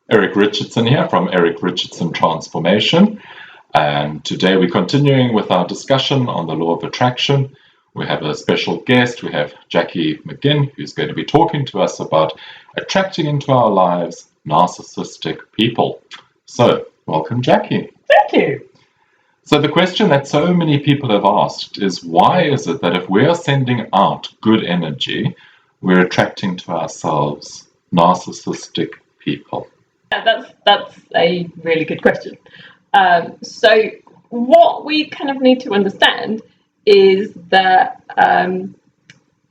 Eric Richardson here from Eric Richardson Transformation, and today we're continuing with our discussion on the law of attraction. We have a special guest. We have Jacqui McGinn, who's going to be talking to us about attracting into our lives narcissistic people. So, welcome, Jacqui. Thank you. So the question that so many people have asked is, why is it that if we are sending out good energy, we're attracting to ourselves narcissistic people? Yeah, that's a really good question. So what we kind of need to understand is that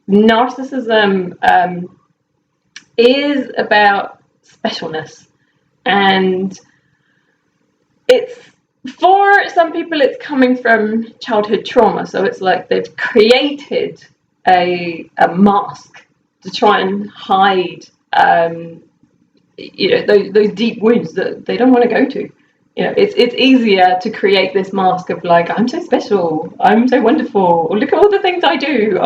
narcissism is about specialness, and it's, for some people, it's coming from childhood trauma. So it's like they've created a mask to try and hide those deep wounds that they don't want to go to. It's easier to create this mask of like, I'm so special, I'm so wonderful, look at all the things I do,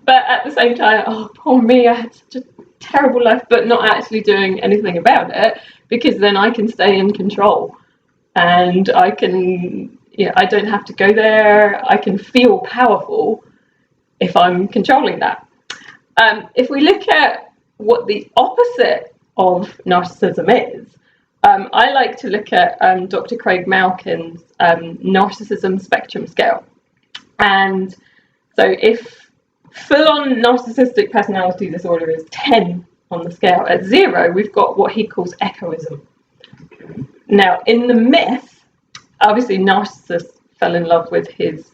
but at the same time, oh, poor me, I had such a terrible life, but not actually doing anything about it, because then I can stay in control and I can, I don't have to go there. I can feel powerful if I'm controlling that. If we look at what the opposite of narcissism is, I like to look at Dr. Craig Malkin's narcissism spectrum scale. And so if full-on narcissistic personality disorder is 10 on the scale, at 0 we've got what he calls egoism. Now, in the myth, obviously Narcissus fell in love with his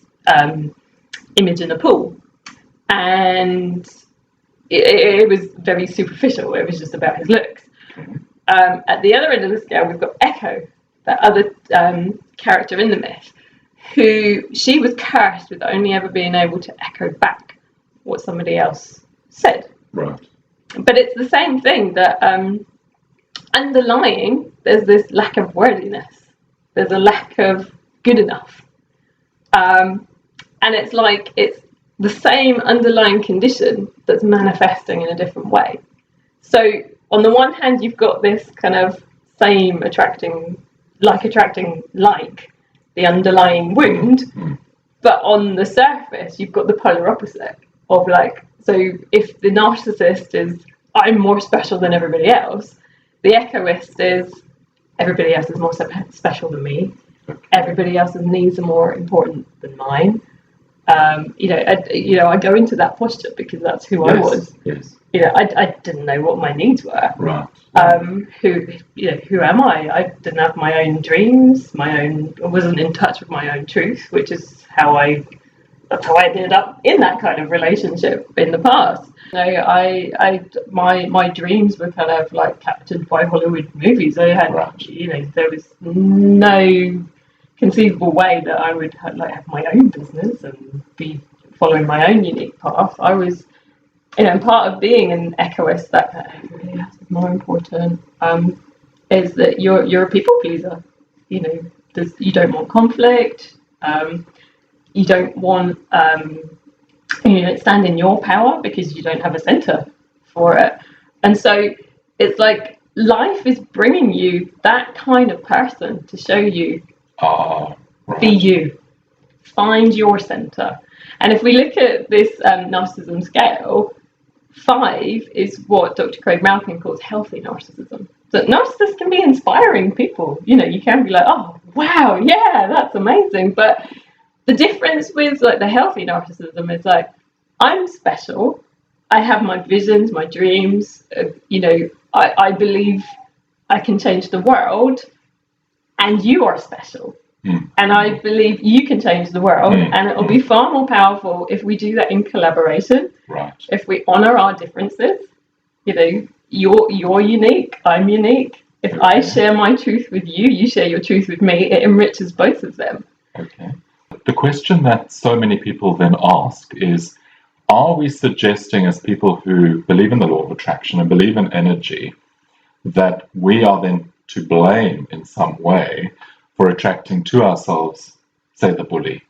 image in a pool, and it was very superficial. It was just about his looks. At the other end of the scale, we've got Echo, that other character in the myth, who she was cursed with only ever being able to echo back what somebody else said. Right. But it's the same thing, that underlying, there's this lack of worthiness. There's a lack of good enough. And it's like it's the same underlying condition that's manifesting in a different way. So on the one hand, you've got this kind of same attracting like, the underlying wound, but on the surface, you've got the polar opposite of like, so if the narcissist is, I'm more special than everybody else, the egoist is, everybody else is more special than me. Everybody else's needs are more important than mine. I go into that posture because that's who I was. Yes. I didn't know what my needs were. Right. Who am I? I didn't have my own dreams. I wasn't in touch with my own truth, which is that's how I ended up in that kind of relationship in the past. My dreams were kind of like captured by Hollywood movies. I had, there was no conceivable way that I would have my own business and be following my own unique path. I was, part of being an egoist, that everybody else is more important, is that you're a people pleaser. You don't want conflict. You don't want, stand in your power because you don't have a center for it. And so it's like life is bringing you that kind of person to show you, be you, find your center. And if we look at this narcissism scale, 5 is what Dr. Craig Malkin calls healthy narcissism. So narcissists can be inspiring people. You can be like, oh, wow, yeah, that's amazing. But the difference with like the healthy narcissism is like, I'm special. I have my visions, my dreams. I believe I can change the world, and you are special. And I believe you can change the world, and it will be far more powerful if we do that in collaboration. Right. If we honor our differences. You're unique, I'm unique. If I share my truth with you, you share your truth with me, it enriches both of them. Okay. The question that so many people then ask is, are we suggesting, as people who believe in the law of attraction and believe in energy, that we are then to blame in some way for attracting to ourselves, say, the bully?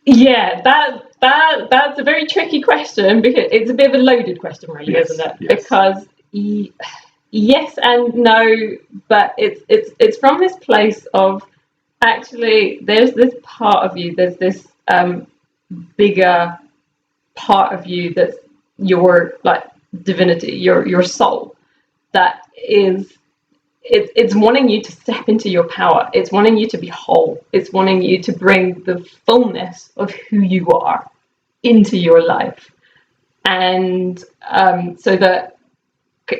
Yeah, that's a very tricky question, because it's a bit of a loaded question, really, isn't it? Yes. Because yes and no, but it's from this place of, actually, there's this part of you, there's this bigger part of you that's your like divinity, your soul, that is, it's wanting you to step into your power. It's wanting you to be whole. It's wanting you to bring the fullness of who you are into your life. And so that,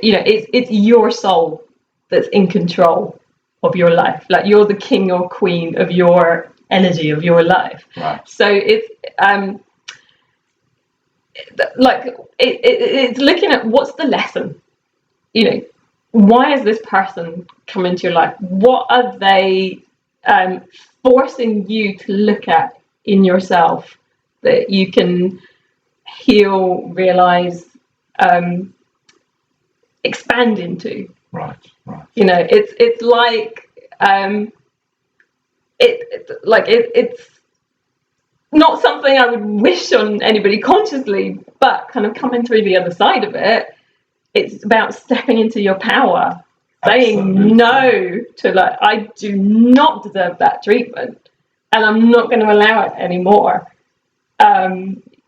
you know, it's your soul that's in control of your life. Like, you're the king or queen of your energy, of your life. Right. So it's like it's looking at, what's the lesson, you know, why has this person come into your life? What are they forcing you to look at in yourself that you can heal, realize, expand into? Right. You know, it's like it's not something I would wish on anybody consciously, but kind of coming through the other side of it, it's about stepping into your power, saying Absolutely. no to, like, I do not deserve that treatment, and I'm not going to allow it anymore.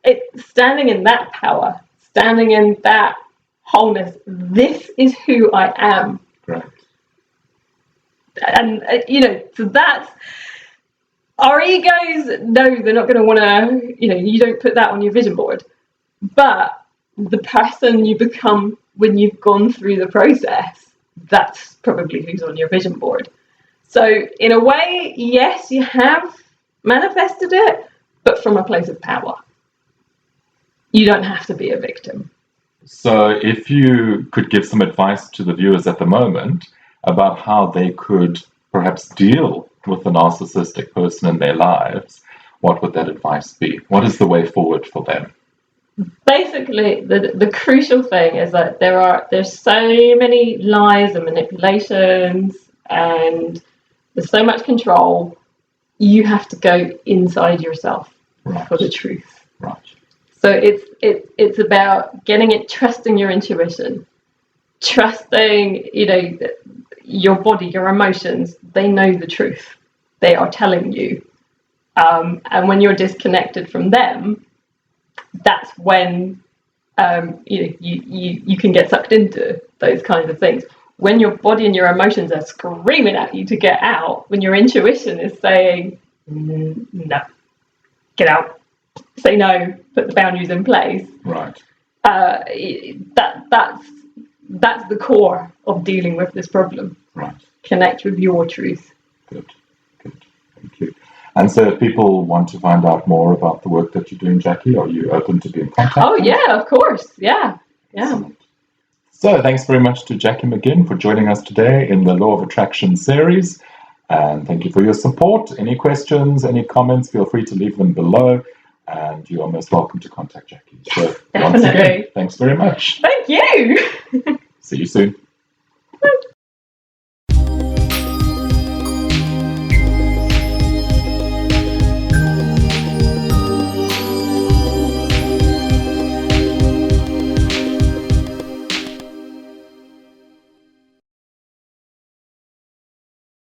It's standing in that power, standing in that wholeness. This is who I am. Right. And you know, so that's our egos. No, they're not going to want to, you know, you don't put that on your vision board, but the person you become when you've gone through the process, that's probably who's on your vision board. So in a way, yes, you have manifested it, but from a place of power. You don't have to be a victim. So if you could give some advice to the viewers at the moment about how they could perhaps deal with a narcissistic person in their lives, what would that advice be? What is the way forward for them? Basically, the crucial thing is that there's so many lies and manipulations, and there's so much control. You have to go inside yourself for the truth. Right. So it's about getting it, trusting your intuition, trusting, you know, your body, your emotions. They know the truth. They are telling you, and when you're disconnected from them, that's when you can get sucked into those kinds of things. When your body and your emotions are screaming at you to get out, when your intuition is saying no, get out, say no, put the boundaries in place. Right. That's the core of dealing with this problem. Right. Connect with your truth. Good. Thank you. And so if people want to find out more about the work that you're doing, Jacqui, are you open to being contacted? Oh, yeah, of course. Yeah. Excellent. So thanks very much to Jacqui McGinn for joining us today in the Law of Attraction series. And thank you for your support. Any questions, any comments, feel free to leave them below. And you are most welcome to contact Jacqui. Yes, so once again, thanks very much. Thank you. See you soon.